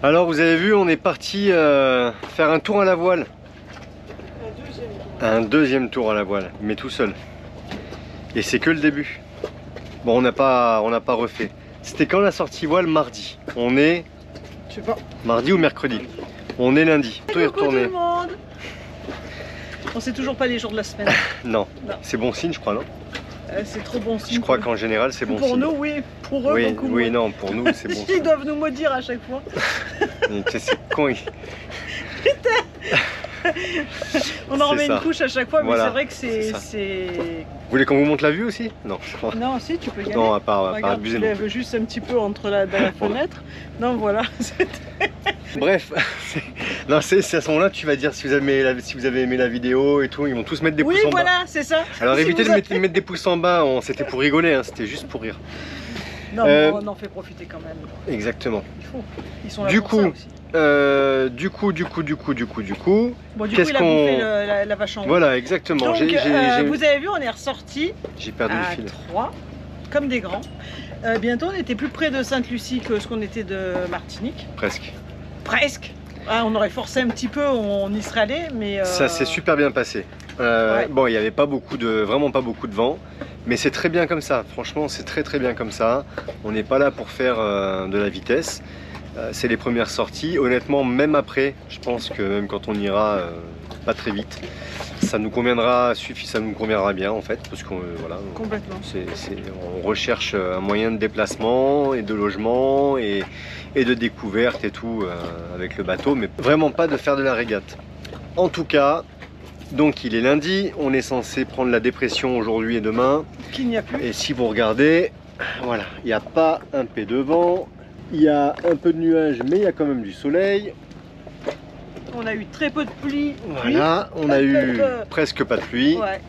[SPEAKER 1] Alors vous avez vu, on est parti faire un tour à la voile. Un deuxième tour à la voile, mais tout seul. Et c'est que le début. Bon, on n'a pas refait. C'était quand la sortie voile? Mardi. On est...
[SPEAKER 2] Je sais pas.
[SPEAKER 1] Mardi ou mercredi? On est lundi. Tout est
[SPEAKER 2] Coucou tout
[SPEAKER 1] retourné.
[SPEAKER 2] le monde. On sait toujours pas les jours de la semaine.
[SPEAKER 1] Non.
[SPEAKER 2] Non.
[SPEAKER 1] C'est bon signe, je crois, non?
[SPEAKER 2] C'est trop bon signe.
[SPEAKER 1] Je crois qu'en général, c'est bon
[SPEAKER 2] pour
[SPEAKER 1] signe.
[SPEAKER 2] nous, oui. Pour eux,
[SPEAKER 1] Oui,
[SPEAKER 2] beaucoup
[SPEAKER 1] oui,
[SPEAKER 2] moins.
[SPEAKER 1] non, pour nous, c'est bon
[SPEAKER 2] Ils
[SPEAKER 1] signe.
[SPEAKER 2] doivent nous maudire à chaque fois.
[SPEAKER 1] C'est con.
[SPEAKER 2] On en remet
[SPEAKER 1] C'est ça.
[SPEAKER 2] une couche à chaque fois, mais
[SPEAKER 1] Voilà,
[SPEAKER 2] c'est vrai que
[SPEAKER 1] c'est ça.
[SPEAKER 2] c'est...
[SPEAKER 1] Vous voulez qu'on vous montre la vue aussi? Non, je crois.
[SPEAKER 2] Non, si, tu peux y aller.
[SPEAKER 1] Non, à part
[SPEAKER 2] Regarde,
[SPEAKER 1] abuser.
[SPEAKER 2] tu lèves juste un petit peu dans la fenêtre. Non, voilà.
[SPEAKER 1] Bref, non, c'est à ce moment-là tu vas dire si vous avez aimé la vidéo et tout, ils vont tous mettre des
[SPEAKER 2] Oui,
[SPEAKER 1] pouces en bas.
[SPEAKER 2] voilà, c'est ça.
[SPEAKER 1] Alors
[SPEAKER 2] Si
[SPEAKER 1] évitez
[SPEAKER 2] vous
[SPEAKER 1] de
[SPEAKER 2] avez-
[SPEAKER 1] mettre des pouces en bas, c'était pour rigoler, hein, c'était juste pour rire.
[SPEAKER 2] Non,
[SPEAKER 1] Euh,
[SPEAKER 2] mais on en fait profiter quand même.
[SPEAKER 1] Exactement.
[SPEAKER 2] Il faut. Ils sont là
[SPEAKER 1] Du
[SPEAKER 2] pour
[SPEAKER 1] coup,
[SPEAKER 2] ça aussi.
[SPEAKER 1] Du coup,
[SPEAKER 2] Bon, du coup,
[SPEAKER 1] qu'est-ce
[SPEAKER 2] il a
[SPEAKER 1] qu'on-
[SPEAKER 2] bouffé la vache en haut.
[SPEAKER 1] voilà, exactement.
[SPEAKER 2] Donc, vous avez vu, on est ressorti
[SPEAKER 1] J'ai perdu le
[SPEAKER 2] à
[SPEAKER 1] fil.
[SPEAKER 2] 3, comme des grands. Bientôt, on était plus près de Sainte-Lucie que ce qu'on était de Martinique.
[SPEAKER 1] Presque.
[SPEAKER 2] Presque. Ah, on aurait forcé un petit peu, on y serait allé, mais...
[SPEAKER 1] Ça s'est super bien passé.
[SPEAKER 2] Ouais.
[SPEAKER 1] Bon, il n'y avait vraiment pas beaucoup de vent, mais c'est très bien comme ça. Franchement, c'est très bien comme ça. On n'est pas là pour faire de la vitesse. C'est les premières sorties. Honnêtement, même après, je pense que même quand on ira pas très vite, ça nous conviendra bien en fait, parce qu'on voilà,
[SPEAKER 2] Complètement.
[SPEAKER 1] on recherche un moyen de déplacement et de logement et de découverte et tout avec le bateau, mais vraiment pas de faire de la régate. En tout cas, donc il est lundi, on est censé prendre la dépression aujourd'hui et demain,
[SPEAKER 2] Qu'il n'y a plus.
[SPEAKER 1] et si vous regardez, voilà, il n'y a pas un pet de vent, il y a un peu de nuages, mais il y a quand même du soleil.
[SPEAKER 2] On a eu très peu de pluie.
[SPEAKER 1] Voilà, on a eu presque pas de pluie.
[SPEAKER 2] Ouais.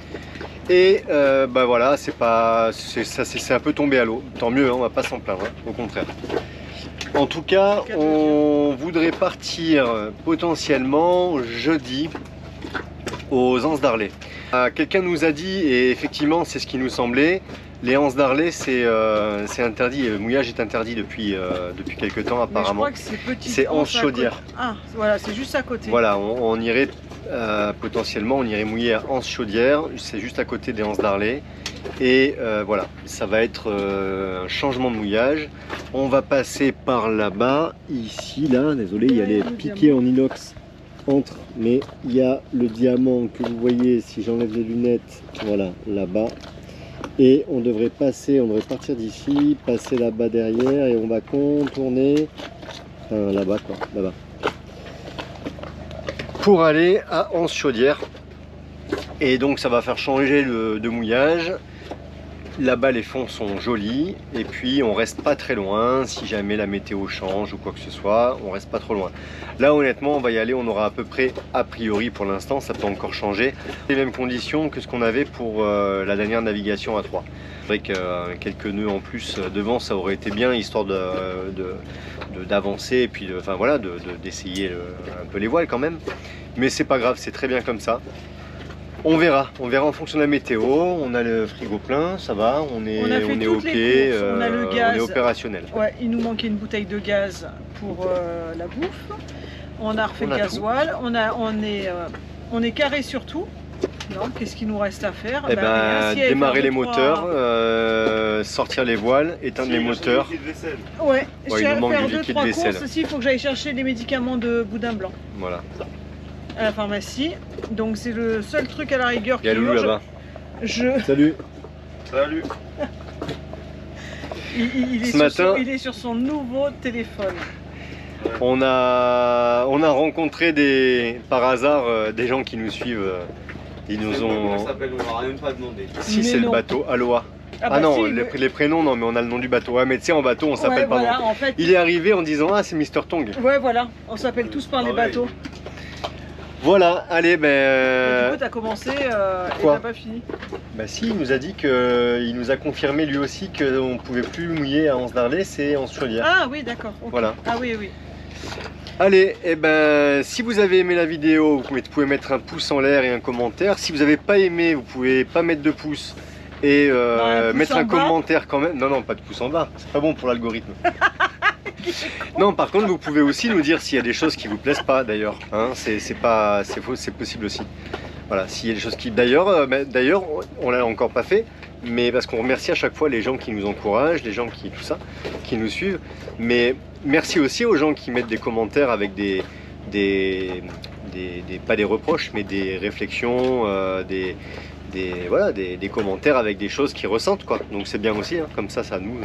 [SPEAKER 1] Et bah voilà, c'est un peu tombé à l'eau. Tant mieux, hein, on va pas s'en plaindre, hein, au contraire. En tout cas, on voudrait partir potentiellement jeudi aux Anses d'Arlet. Quelqu'un nous a dit, et effectivement c'est ce qui nous semblait, les Anses d'Arlet c'est interdit, le mouillage est interdit depuis quelques temps
[SPEAKER 2] Mais je
[SPEAKER 1] apparemment.
[SPEAKER 2] crois que c'est petit.
[SPEAKER 1] C'est Anse Chaudière.
[SPEAKER 2] Ah, voilà, c'est juste à côté.
[SPEAKER 1] Voilà, on irait potentiellement, on irait mouiller à Anse Chaudière, c'est juste à côté des Anses d'Arlet. Et voilà, ça va être un changement de mouillage. On va passer par là-bas, ici, là, désolé, il y a les piquets en inox entre, mais il y a le diamant que vous voyez si j'enlève les lunettes, voilà, là-bas. Et on devrait partir d'ici, passer là-bas derrière et on va contourner, enfin là-bas quoi, là-bas. Pour aller à Anse Chaudière. Et donc ça va faire changer de mouillage. Là-bas les fonds sont jolis et puis on reste pas très loin si jamais la météo change ou quoi que ce soit, on reste pas trop loin. Là honnêtement on va y aller, on aura à peu près, a priori pour l'instant, ça peut encore changer, les mêmes conditions que ce qu'on avait pour la dernière navigation à 3. C'est vrai que quelques nœuds en plus devant ça aurait été bien histoire d'avancer et puis enfin voilà, d'essayer un peu les voiles quand même. Mais c'est pas grave, c'est très bien comme ça. On verra en fonction de la météo. On a le frigo plein, ça va, on est
[SPEAKER 2] toutes
[SPEAKER 1] ok,
[SPEAKER 2] les courses, on a le gaz.
[SPEAKER 1] on est opérationnel.
[SPEAKER 2] Ouais, il nous manquait une bouteille de gaz pour la bouffe. On a refait
[SPEAKER 1] On
[SPEAKER 2] le
[SPEAKER 1] a
[SPEAKER 2] gasoil. On est carré sur tout. Non, qu'est-ce qu'il nous reste à faire?
[SPEAKER 1] Eh
[SPEAKER 2] Rien.
[SPEAKER 1] ben,
[SPEAKER 2] Si, aller
[SPEAKER 1] démarrer
[SPEAKER 2] faire
[SPEAKER 1] les
[SPEAKER 2] deux, trois-
[SPEAKER 1] moteurs, sortir les voiles, éteindre les moteurs.
[SPEAKER 2] Ouais,
[SPEAKER 1] Ouais, il nous manque
[SPEAKER 2] faire
[SPEAKER 1] du
[SPEAKER 2] deux,
[SPEAKER 1] liquide
[SPEAKER 2] trois
[SPEAKER 1] vaisselle.
[SPEAKER 2] courses. Aussi, il faut que j'aille chercher les médicaments de boudin blanc
[SPEAKER 1] Voilà.
[SPEAKER 2] à la pharmacie. Donc c'est le seul truc à la rigueur
[SPEAKER 1] Il y a
[SPEAKER 2] qui
[SPEAKER 1] Loulou
[SPEAKER 2] urge.
[SPEAKER 1] là-bas.
[SPEAKER 2] Je...
[SPEAKER 1] Salut.
[SPEAKER 3] Salut.
[SPEAKER 2] il est
[SPEAKER 1] Ce matin-
[SPEAKER 2] il est sur son nouveau téléphone.
[SPEAKER 1] On a rencontré par hasard des gens qui nous suivent. Ils nous ont.
[SPEAKER 3] s'appelle, on leur a même pas demandé.
[SPEAKER 1] Si
[SPEAKER 2] Mais
[SPEAKER 1] c'est le
[SPEAKER 2] non.
[SPEAKER 1] bateau, Aloha. Ah
[SPEAKER 2] bah
[SPEAKER 1] non,
[SPEAKER 2] si,
[SPEAKER 1] les prénoms non, mais on a le nom du bateau. Ouais, mais tu sais en bateau on s'appelle
[SPEAKER 2] ouais,
[SPEAKER 1] pas.
[SPEAKER 2] voilà,
[SPEAKER 1] non.
[SPEAKER 2] en fait.
[SPEAKER 1] Il est arrivé en disant ah c'est Mr Tong.
[SPEAKER 2] Ouais, voilà, on s'appelle tous par les
[SPEAKER 3] Ah ouais.
[SPEAKER 2] bateaux.
[SPEAKER 1] Voilà, allez
[SPEAKER 2] Et
[SPEAKER 1] ben.
[SPEAKER 2] du coup, t'as commencé et
[SPEAKER 1] quoi
[SPEAKER 2] t'as pas fini.
[SPEAKER 1] Bah si, il nous a dit que, il nous a confirmé lui aussi qu'on ne pouvait plus mouiller à Anse d'Arlet, c'est Anse Chaudière.
[SPEAKER 2] Ah oui, d'accord. ok.
[SPEAKER 1] Voilà.
[SPEAKER 2] Ah oui, oui.
[SPEAKER 1] Allez, et ben si vous avez aimé la vidéo, vous pouvez mettre un pouce en l'air et un commentaire. Si vous n'avez pas aimé, vous pouvez pas mettre de pouce et
[SPEAKER 2] un pouce
[SPEAKER 1] mettre
[SPEAKER 2] en
[SPEAKER 1] un
[SPEAKER 2] bas.
[SPEAKER 1] commentaire quand même. Non, non, pas de pouce en bas, c'est pas bon pour l'algorithme. Non, par contre, vous pouvez aussi nous dire s'il y a des choses qui vous plaisent pas, d'ailleurs. Hein, c'est possible aussi. Voilà, s'il y a des choses qui... D'ailleurs, on l'a encore pas fait, mais parce qu'on remercie à chaque fois les gens qui nous encouragent, les gens qui... tout ça, qui nous suivent. Mais merci aussi aux gens qui mettent des commentaires avec pas des reproches, mais des réflexions, voilà, des commentaires avec des choses qu'ils ressentent, quoi. Donc c'est bien aussi, hein, comme ça nous...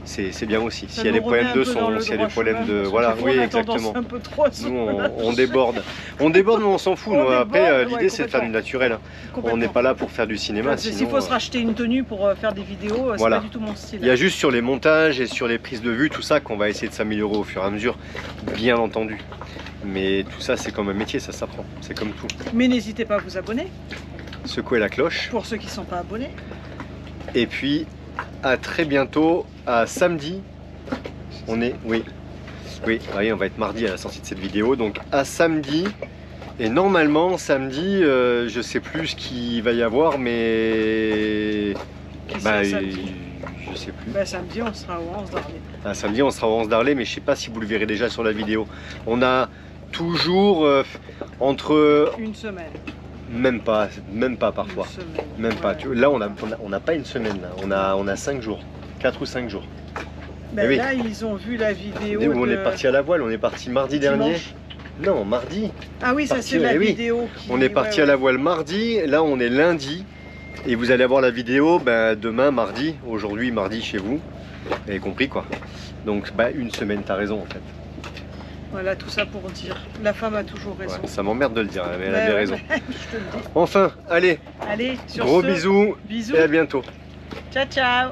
[SPEAKER 1] C'est bien aussi. S'il y a des problèmes de son, s'il y a des problèmes de... Voilà, oui, exactement.
[SPEAKER 2] Un peu trop
[SPEAKER 1] nous, on déborde. On déborde, mais on s'en fout. Nous. Après, l'idée, c'est de faire du naturel. On n'est pas là pour faire du cinéma.
[SPEAKER 2] S'il faut se racheter une tenue pour faire des vidéos, c'est pas du tout mon style.
[SPEAKER 1] Il y a juste sur les montages et sur les prises de vue, tout ça, qu'on va essayer de s'améliorer au fur et à mesure, bien entendu. Mais tout ça, c'est comme un métier, ça s'apprend. C'est comme tout.
[SPEAKER 2] Mais n'hésitez pas à vous abonner.
[SPEAKER 1] Secouer la cloche.
[SPEAKER 2] Pour ceux qui ne sont pas abonnés.
[SPEAKER 1] Et puis... à très bientôt, à samedi. On est, oui, on va être mardi à la sortie de cette vidéo, donc à samedi. Et normalement, samedi, je sais plus ce qu'il va y avoir, mais je sais plus.
[SPEAKER 2] Samedi, on sera au 11 d'Arlé.
[SPEAKER 1] Samedi, on sera au 11 d'Arlé, mais je sais pas si vous le verrez déjà sur la vidéo. On a toujours entre...
[SPEAKER 2] une semaine.
[SPEAKER 1] Même pas parfois. Même pas. Là, on n'a pas une semaine. Là. On a 5 jours. 4 ou 5 jours.
[SPEAKER 2] Oui. Là, ils ont vu la vidéo.
[SPEAKER 1] On est parti à la voile. On est parti mardi dernier. Non, mardi.
[SPEAKER 2] Ah oui, ça c'est la vidéo.
[SPEAKER 1] On est parti à la voile mardi. Là, on est lundi. Et vous allez avoir la vidéo demain, mardi. Aujourd'hui, mardi chez vous. Vous avez compris, quoi. Donc, une semaine, t'as raison, en fait.
[SPEAKER 2] Voilà, tout ça pour dire, la femme a toujours raison.
[SPEAKER 1] Ouais, ça m'emmerde de le dire, mais elle a bien raison.
[SPEAKER 2] Je te le dis.
[SPEAKER 1] Enfin, allez,
[SPEAKER 2] sur
[SPEAKER 1] gros bisous et à bientôt.
[SPEAKER 2] Ciao, ciao.